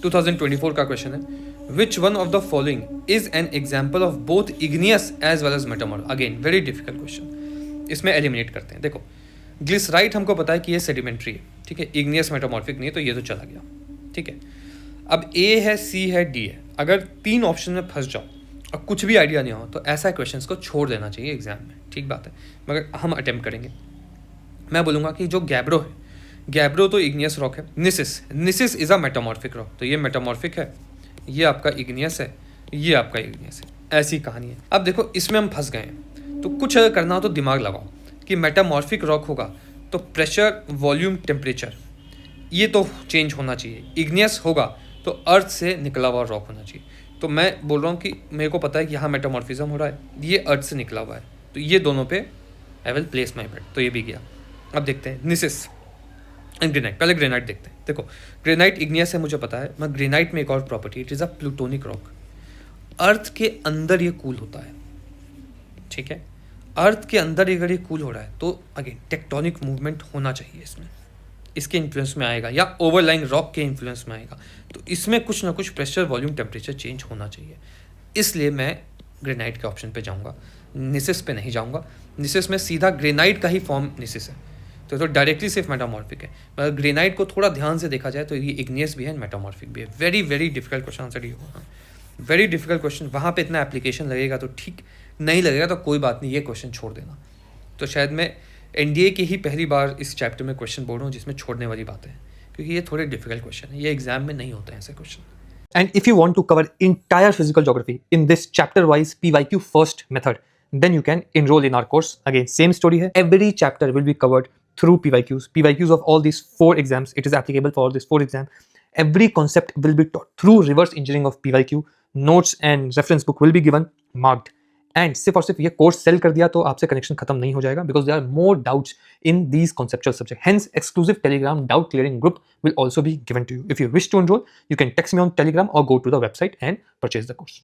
2024 का क्वेश्चन है, which one of the following is an example of both igneous as well as metamorphic. Again very difficult question, इसमें eliminate करते हैं। देखो ग्लिसराइट हमको पता है कि ये सेडिमेंट्री है, ठीक है, इग्नियस मेटामॉर्फिक नहीं है, तो ये तो चला गया, ठीक है। अब ए है, सी है, डी है। अगर 3 ऑप्शन में फंस जाओ और कुछ भी आइडिया नहीं हो तो ऐसा क्वेश्चन को छोड़ देना चाहिए एग्जाम में, ठीक बात है, मगर हम अटेम्प्ट करेंगे। मैं बोलूँगा कि जो गैब्रो है, गैब्रो तो इग्नियस रॉक है। निसिस इज़ अ मेटामॉर्फिक रॉक, तो ये मेटामॉर्फिक है, ये आपका इग्नियस है, ये आपका इग्नियस है। ऐसी कहानी है। अब देखो इसमें हम फंस गए हैं, तो कुछ अगर करना हो तो दिमाग लगाओ कि मेटामॉर्फिक रॉक होगा तो प्रेशर, वॉल्यूम, टेम्परेचर ये तो चेंज होना चाहिए। इग्नियस होगा तो अर्थ से निकला हुआ रॉक होना चाहिए। तो मैं बोल रहा हूँ कि मेरे को पता है कि यहाँ मेटामॉर्फिज्म हो रहा है, ये अर्थ से निकला हुआ है, तो ये दोनों पे आई विल प्लेस माई बेट, तो ये भी गया। अब देखते हैं निसिस एंड ग्रेनाइट। पहले ग्रेनाइट देखते हैं। देखो ग्रेनाइट इग्नियस है मुझे पता है, मगर ग्रेनाइट में एक और property, it is a plutonic rock. Earth के अंदर ये कूल होता है, ठीक है। अर्थ के अंदर अगर ये कूल हो रहा है तो अगेन टेक्टोनिक मूवमेंट होना चाहिए इसमें, इसके इन्फ्लुएंस में आएगा या ओवरलाइंग रॉक के इन्फ्लुएंस में आएगा, तो इसमें कुछ ना कुछ प्रेशर, वॉल्यूम, टेम्परेचर चेंज होना चाहिए। इसलिए मैं ग्रेनाइट के ऑप्शन पे जाऊंगा, निसिस पे नहीं जाऊंगा। निसिस में सीधा ग्रेनाइट का ही फॉर्म निसिस है, तो डायरेक्टली सिर्फ मेटामॉर्फिक है। मगर ग्रेनाइट को थोड़ा ध्यान से देखा जाए तो ये इग्नियस भी है, मेटामॉर्फिक भी है। Very very difficult question answer ये होगा, वेरी डिफिकल्ट क्वेश्चन। वहाँ पे इतना एप्लीकेशन लगेगा तो ठीक, नहीं लगेगा तो कोई बात नहीं, ये क्वेश्चन छोड़ देना। तो शायद मैं एनडीए की ही पहली बार इस चैप्टर में क्वेश्चन बोल रहा हूँ जिसमें छोड़ने वाली बात है, क्योंकि ये थोड़े डिफिकल्ट क्वेश्चन है, ये एग्जाम में नहीं होते हैं ऐसे question. And if you want to cover entire physical geography in this chapter-wise PYQ first method, then you can enroll in our course. Again, same story here. Every chapter will be covered through PYQs. PYQs of all these 4 exams. It is applicable for all these 4 exams. Every concept will be taught through reverse engineering of PYQ. Notes and reference book will be given, marked. And सिर्फ और सिर्फ ये course cell कर दिया तो आपसे connection खत्म नहीं हो जाएगा, because there are more doubts in these conceptual subject. Hence exclusive Telegram doubt clearing group will also be given to you. If you wish to enroll, you can text me on Telegram or go to the website and purchase the course.